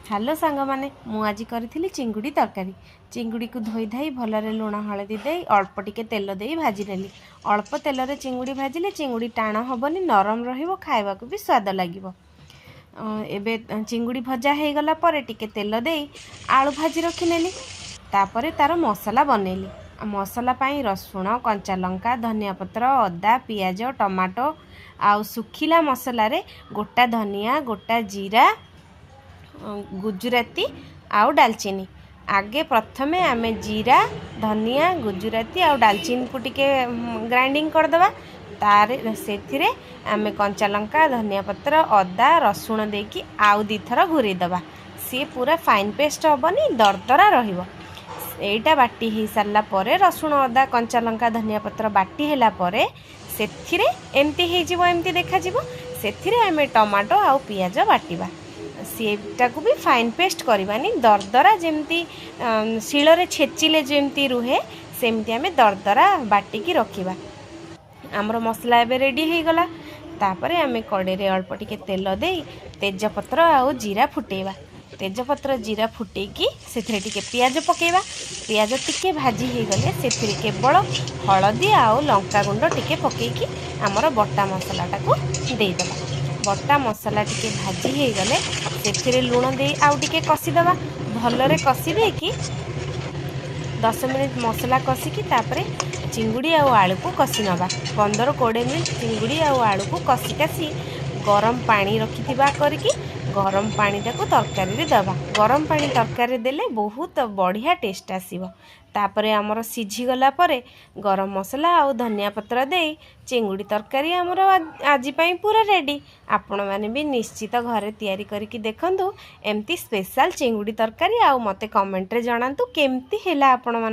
Hello सांग माने मु आज करी चिंगुड़ी तरकारी। चिंगुड़ी को धोई धाई भलरे लुण हलदी दे अल्प टिके तेल दे भाजी नेली। अल्प तेल रे चिंगुड़ी भाजिले चिंगुड़ी टाण हबनी, नरम रहिबो, खाइबा को भी स्वाद लागिबो। एबे चिंगुड़ी भजा हो गला परे टिके तेल दे आलू भाजी रखी नेली। तापरे तार मसला बनेली। मसला पाई रसुण, कंचा लंका, धनिया पत्र, अदा, पियाज, टमाटो आउ सुखिला मसला रे गोटा धनिया, गोटा जीरा, गुजराती आउ डालचीनी। आगे प्रथमे आमे जीरा, धनिया, गुजराती आउ डालचीनी को टिके ग्राइंडिंग करदबा। तारे सेथिरे आमे कंचा लंका, धनिया पत्र, अदा, रसुण देकी आउ दी थर घुरी दबा। सी पूरा फाइन पेस्ट हबनी, दरदरा रहिबो। एटा बाटी ही सारला परे रसुण, अदा, कंचा लंका, धनिया पत्र बाटी हैला परे सेथिरे एमती हे जिवो, एमती देखा जिवो। सेथिरे आमे टमाटो आउ पियाज बाटिबा। सेटा को भी फाइन पेस्ट करवानी, दरदरा जमती शिଳରେ छेचिले जमती रुहे सेमती आमे दरदरा बाटिकी रखिबा। आमर मसला एबे रेडी हो गला। तापरे आमे कड़े रे अल्प टिके तेल दे तेजपत्र आउ जीरा फुटेबा। तेजपत्र जीरा फुटेकी सेथिरे टिके पियाज पकेबा। पियाज टिके भाजी हो गले सेथिरे केवल हळदी आउ लंका गुंड टिके पकेकी आमर बटा मसलाटा को देइदबा। बटा मसला टिके भाजी हो गले सेथिरे लुण दे आउ टिके कसीदबा। भलरे कसी देकी 10 मिनिट मसला कसिकी तापरे चिंगुड़ी आउ आलू को कसी नबा। 15-20 मिनिट चिंगुड़ी आउ आलू को कसी कासी गरम पानी रखिथिबा करके गरम पानी टाको तरकारी रे दबा। गरम पानी तरकारी देले बहुत बढ़िया टेस्ट आसीबो। तापरे हमर सिझी गला परे गरम मसला आउ धनिया पत्र दे चिंगुड़ी तरकारी हमर आजि पई पूरा रेडी। आपण माने भी निश्चित घरे तैयारी करके देखंतु एमती स्पेशल चिंगुड़ी तरकारी। आउ मते कमेंट रे जणांतु केमती हैला आपण मान।